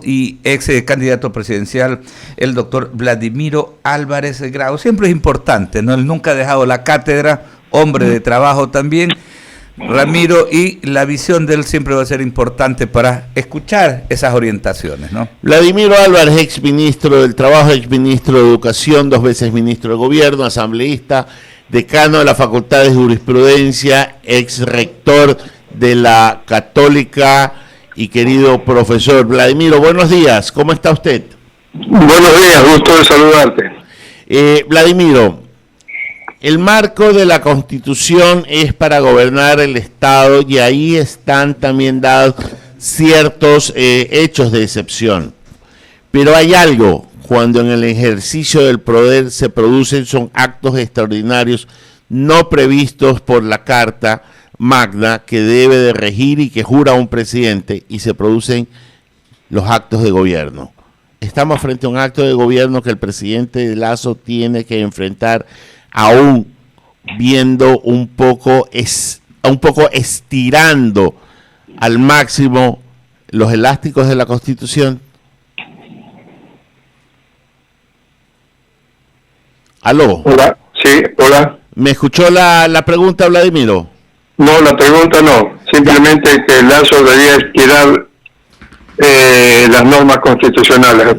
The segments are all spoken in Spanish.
y ex candidato presidencial, el doctor Vladimiro Álvarez Grau. Siempre es importante, ¿no? Él nunca ha dejado la cátedra, hombre de trabajo también, Ramiro, y la visión de él siempre va a ser importante para escuchar esas orientaciones, ¿no? Vladimiro Álvarez, ex ministro del Trabajo, ex ministro de Educación, 2 veces ministro de Gobierno, asambleísta, decano de la Facultad de Jurisprudencia, ex rector de la Católica y querido profesor. Vladimiro, buenos días, ¿cómo está usted? Buenos días, gusto de saludarte. Vladimiro, el marco de la Constitución es para gobernar el Estado y ahí están también dados ciertos hechos de excepción. Pero hay algo, cuando en el ejercicio del poder se producen son actos extraordinarios no previstos por la Carta Magna que debe de regir y que jura un presidente, y se producen los actos de gobierno. Estamos frente a un acto de gobierno que el presidente Lasso tiene que enfrentar, aún viendo un poco estirando al máximo los elásticos de la Constitución. ¿Aló? Hola, sí, hola. ¿Me escuchó la pregunta, Vladimiro? No, la pregunta no, simplemente que Lasso debería estirar las normas constitucionales.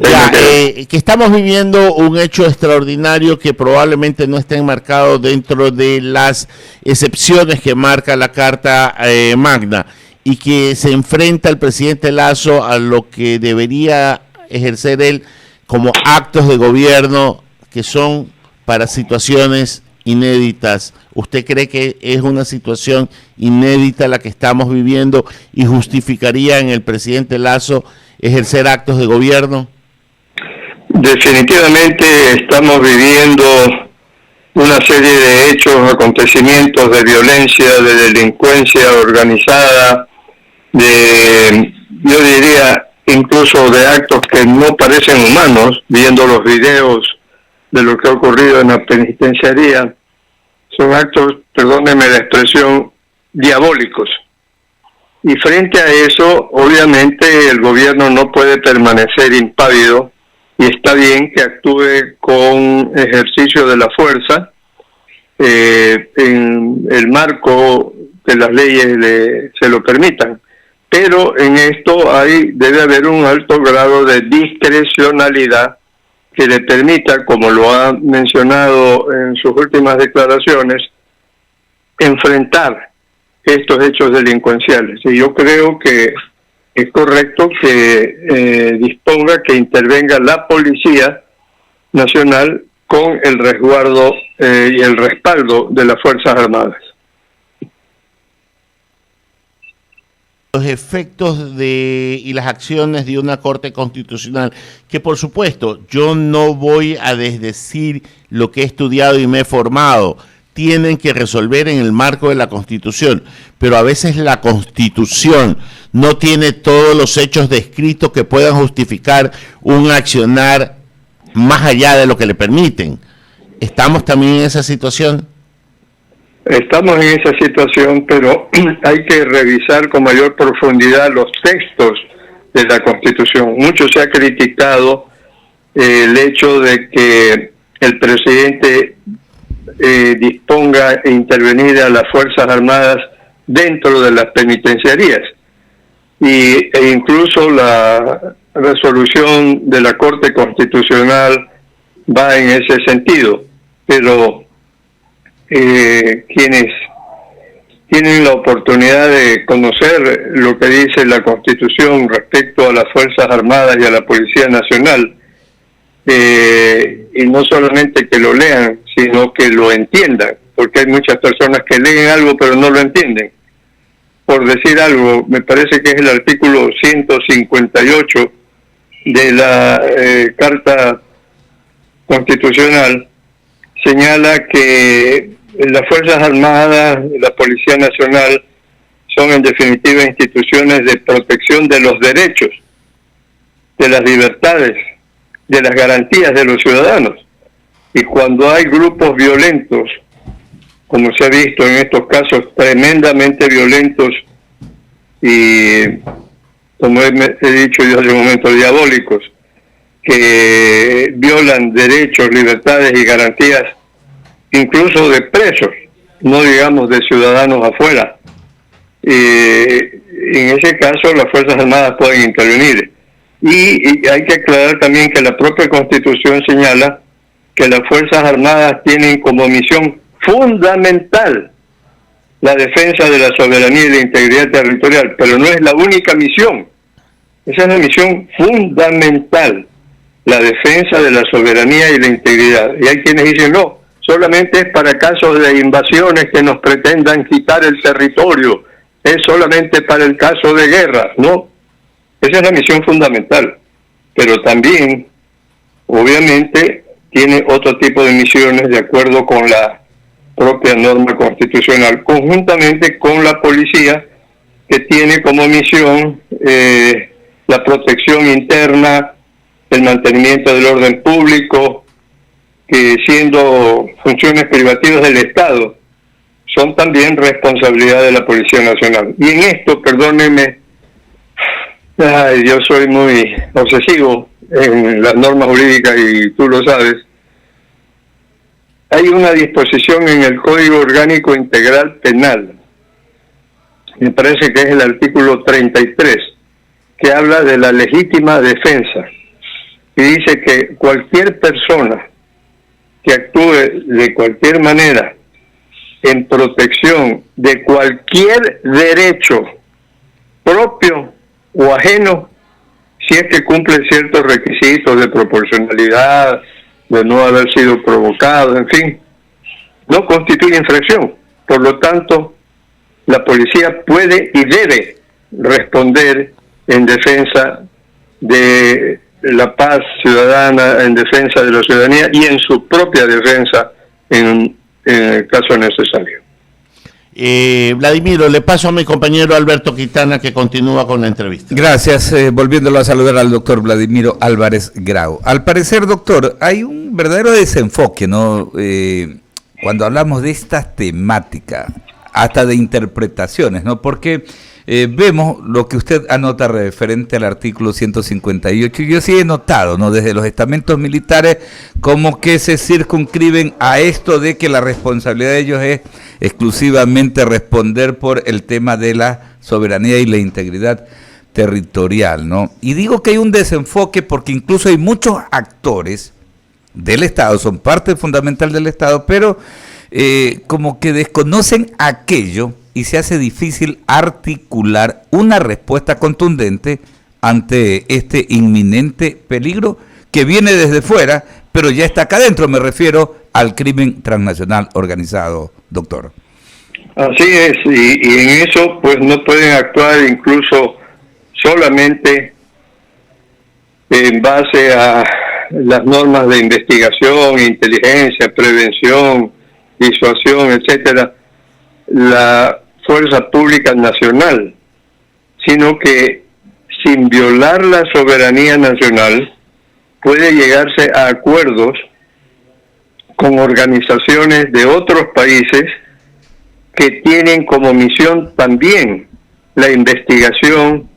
Que estamos viviendo un hecho extraordinario que probablemente no esté enmarcado dentro de las excepciones que marca la Carta Magna, y que se enfrenta el presidente Lasso a lo que debería ejercer él como actos de gobierno que son para situaciones inéditas. ¿Usted cree que es una situación inédita la que estamos viviendo y justificaría en el presidente Lasso ejercer actos de gobierno? Definitivamente estamos viviendo una serie de hechos, acontecimientos de violencia, de delincuencia organizada, yo diría incluso de actos que no parecen humanos, viendo los videos de lo que ha ocurrido en la penitenciaría. Son actos, perdónenme la expresión, diabólicos. Y frente a eso, obviamente, el gobierno no puede permanecer impávido, y está bien que actúe con ejercicio de la fuerza, en el marco que las leyes se lo permitan. Pero en esto debe haber un alto grado de discrecionalidad que le permita, como lo ha mencionado en sus últimas declaraciones, enfrentar estos hechos delincuenciales. Y yo creo que es correcto que disponga que intervenga la Policía Nacional con el resguardo y el respaldo de las Fuerzas Armadas. Los efectos y las acciones de una Corte Constitucional, que por supuesto yo no voy a desdecir lo que he estudiado y me he formado, tienen que resolver en el marco de la Constitución, pero a veces la Constitución no tiene todos los hechos descritos que puedan justificar un accionar más allá de lo que le permiten. ¿Estamos también en esa situación? Estamos en esa situación, pero hay que revisar con mayor profundidad los textos de la Constitución. Mucho se ha criticado el hecho de que el presidente disponga e intervenir a las Fuerzas Armadas dentro de las penitenciarías. E incluso la resolución de la Corte Constitucional va en ese sentido. Pero quienes tienen la oportunidad de conocer lo que dice la Constitución respecto a las Fuerzas Armadas y a la Policía Nacional, y no solamente que lo lean, sino que lo entiendan, porque hay muchas personas que leen algo pero no lo entienden. Por decir algo, me parece que es el artículo 158 de la Carta Constitucional, señala que las Fuerzas Armadas y la Policía Nacional son en definitiva instituciones de protección de los derechos, de las libertades, de las garantías de los ciudadanos. Y cuando hay grupos violentos, como se ha visto en estos casos tremendamente violentos y como he dicho yo hace un momento, diabólicos, que violan derechos, libertades y garantías, incluso de presos, no digamos de ciudadanos afuera. En ese caso las Fuerzas Armadas pueden intervenir. Y hay que aclarar también que la propia Constitución señala que las Fuerzas Armadas tienen como misión fundamental la defensa de la soberanía y la integridad territorial, pero no es la única misión. Esa es la misión fundamental, la defensa de la soberanía y la integridad. Y hay quienes dicen, no, solamente es para casos de invasiones que nos pretendan quitar el territorio, es solamente para el caso de guerra. No, esa es la misión fundamental, pero también, obviamente, tiene otro tipo de misiones de acuerdo con la propia norma constitucional, conjuntamente con la policía, que tiene como misión la protección interna, el mantenimiento del orden público, que siendo funciones privativas del Estado, son también responsabilidad de la Policía Nacional. Y en esto, perdónenme, yo soy muy obsesivo en las normas jurídicas y tú lo sabes. Hay una disposición en el Código Orgánico Integral Penal, me parece que es el artículo 33, que habla de la legítima defensa, y dice que cualquier persona que actúe de cualquier manera en protección de cualquier derecho propio o ajeno, si es que cumple ciertos requisitos de proporcionalidad, de no haber sido provocado, en fin, no constituye infracción. Por lo tanto, la policía puede y debe responder en defensa de la paz ciudadana, en defensa de la ciudadanía y en su propia defensa en el caso necesario. Vladimiro, le paso a mi compañero Alberto Quintana, que continúa con la entrevista. Gracias, volviéndolo a saludar al doctor Vladimiro Álvarez Grau. Al parecer, doctor, hay un verdadero desenfoque, ¿no? Cuando hablamos de esta temática, hasta de interpretaciones, ¿no? Porque vemos lo que usted anota referente al artículo 158, y yo sí he notado, ¿no?, desde los estamentos militares, como que se circunscriben a esto de que la responsabilidad de ellos es exclusivamente responder por el tema de la soberanía y la integridad territorial, ¿no? Y digo que hay un desenfoque porque incluso hay muchos actores del Estado, son parte fundamental del Estado, pero como que desconocen aquello y se hace difícil articular una respuesta contundente ante este inminente peligro que viene desde fuera, pero ya está acá adentro. Me refiero al crimen transnacional organizado, doctor. Así es, y en eso pues no pueden actuar incluso solamente en base a las normas de investigación, inteligencia, prevención, disuasión, etcétera, la fuerza pública nacional, sino que sin violar la soberanía nacional puede llegarse a acuerdos con organizaciones de otros países que tienen como misión también la investigación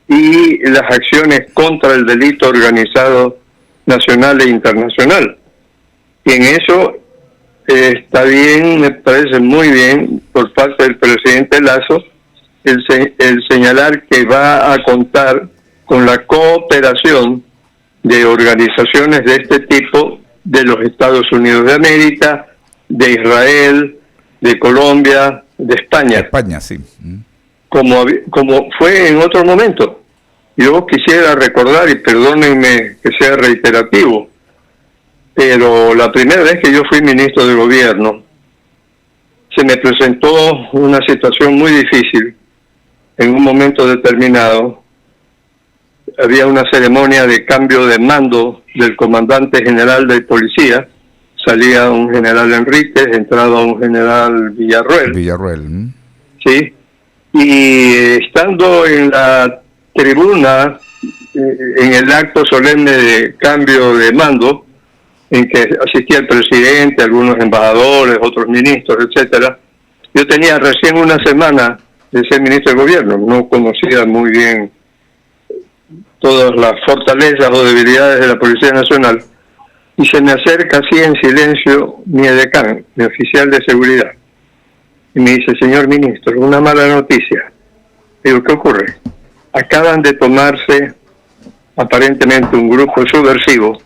y las acciones contra el delito organizado nacional e internacional. Y en eso está bien, me parece muy bien por parte del presidente Lasso el señalar que va a contar con la cooperación de organizaciones de este tipo de los Estados Unidos de América, de Israel, de Colombia, de España. España, sí. Como fue en otro momento. Yo quisiera recordar, y perdónenme que sea reiterativo, pero la primera vez que yo fui ministro de gobierno, se me presentó una situación muy difícil. En un momento determinado, había una ceremonia de cambio de mando del comandante general de policía. Salía un general Enríquez, entraba un general Villarruel. Sí. Y estando en la tribuna, en el acto solemne de cambio de mando, en que asistía el presidente, algunos embajadores, otros ministros, etcétera, yo tenía recién una semana de ser ministro de gobierno, no conocía muy bien todas las fortalezas o debilidades de la Policía Nacional, y se me acerca así en silencio mi edecán, mi oficial de seguridad, y me dice: señor ministro, una mala noticia. Digo: ¿qué ocurre? Acaban de tomarse aparentemente un grupo subversivo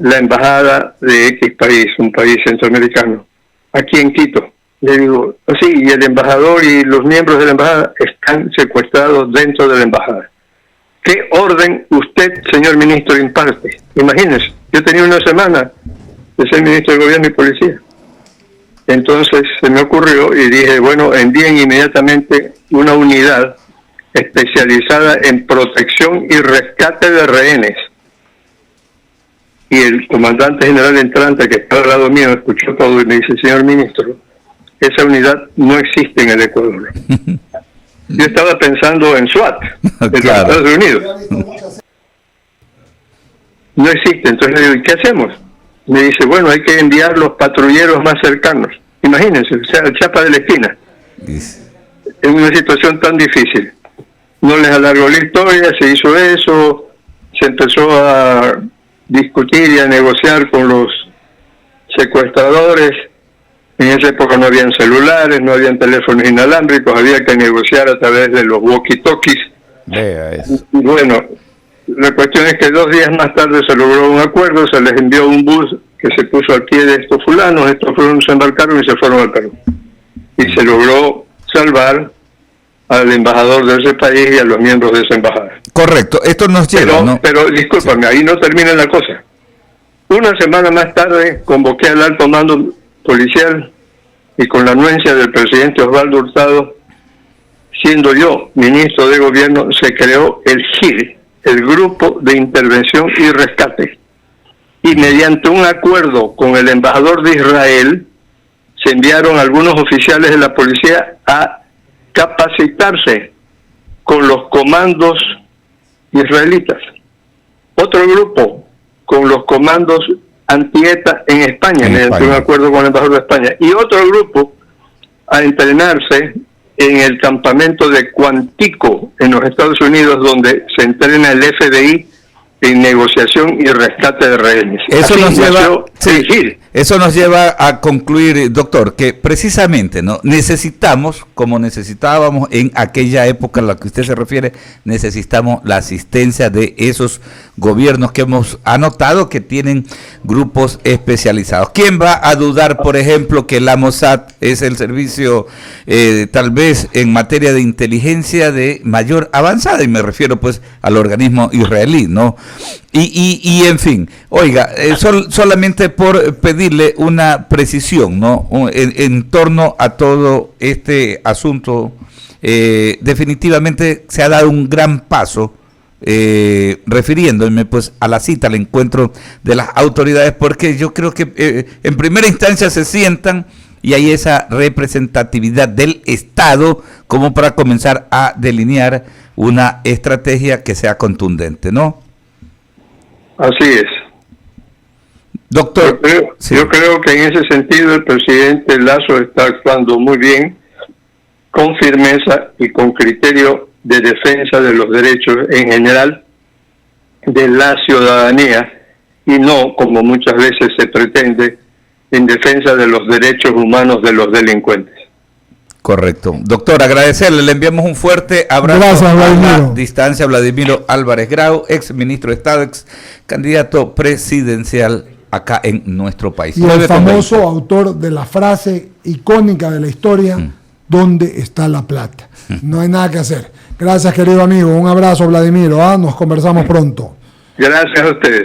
la embajada de X país, un país centroamericano, aquí en Quito. Le digo: sí, y el embajador y los miembros de la embajada están secuestrados dentro de la embajada. ¿Qué orden usted, señor ministro, imparte? Imagínense, yo tenía una semana de ser ministro de Gobierno y Policía. Entonces se me ocurrió y dije: bueno, envíen inmediatamente una unidad especializada en protección y rescate de rehenes. Y el comandante general entrante, que está al lado mío, escuchó todo y me dice: señor ministro, esa unidad no existe en el Ecuador. Yo estaba pensando en SWAT, de Claro. los Estados Unidos. No existe. Entonces le digo: ¿y qué hacemos? Me dice: bueno, hay que enviar los patrulleros más cercanos. Imagínense, o sea, el chapa de la esquina. En una situación tan difícil. No les alargó la historia, se hizo eso, se empezó a discutir y a negociar con los secuestradores. En esa época no habían celulares, no habían teléfonos inalámbricos, había que negociar a través de los walkie-talkies. Vea eso. Y bueno, la cuestión es que 2 días más tarde se logró un acuerdo, se les envió un bus que se puso al pie de estos fulanos, se embarcaron y se fueron al Perú. Y se logró salvar al embajador de ese país y a los miembros de esa embajada. Correcto, esto nos lleva, ¿no? Pero discúlpame, ahí no termina la cosa. Una semana más tarde convoqué al alto mando policial y con la anuencia del presidente Osvaldo Hurtado, siendo yo ministro de Gobierno, se creó el GIR, el Grupo de Intervención y Rescate. Y mediante un acuerdo con el embajador de Israel, se enviaron algunos oficiales de la policía a capacitarse con los comandos israelitas. Otro grupo con los comandos anti-ETA en España, mediante un acuerdo con el embajador de España. Y otro grupo a entrenarse en el campamento de Cuantico, en los Estados Unidos, donde se entrena el FBI en negociación y rescate de rehenes. Eso Así nos lleva, nació el GIR. eso nos lleva a concluir, doctor, que precisamente no necesitamos, como necesitábamos en aquella época a la que usted se refiere, necesitamos la asistencia de esos gobiernos que hemos anotado que tienen grupos especializados. ¿Quién va a dudar, por ejemplo, que la Mossad es el servicio tal vez en materia de inteligencia de mayor avanzada? Y me refiero pues al organismo israelí, ¿no? Y en fin, oiga, solamente por pedirle una precisión, ¿no? En torno a todo este asunto, definitivamente se ha dado un gran paso, refiriéndome pues a la cita, al encuentro de las autoridades, porque yo creo que en primera instancia se sientan y hay esa representatividad del Estado como para comenzar a delinear una estrategia que sea contundente, ¿no? Así es. Doctor, yo creo que en ese sentido el presidente Lasso está actuando muy bien, con firmeza y con criterio de defensa de los derechos en general de la ciudadanía, y no, como muchas veces se pretende, en defensa de los derechos humanos de los delincuentes. correcto. Doctor, agradecerle, le enviamos un fuerte abrazo. Gracias, Vladimiro. A la distancia, Vladimiro Álvarez Grau, ex ministro de Estado, ex candidato presidencial acá en nuestro país. Y el famoso autor de la frase icónica de la historia, ¿dónde está la plata? No hay nada que hacer. Gracias, querido amigo. Un abrazo, Vladimiro. Nos conversamos pronto. Gracias a ustedes.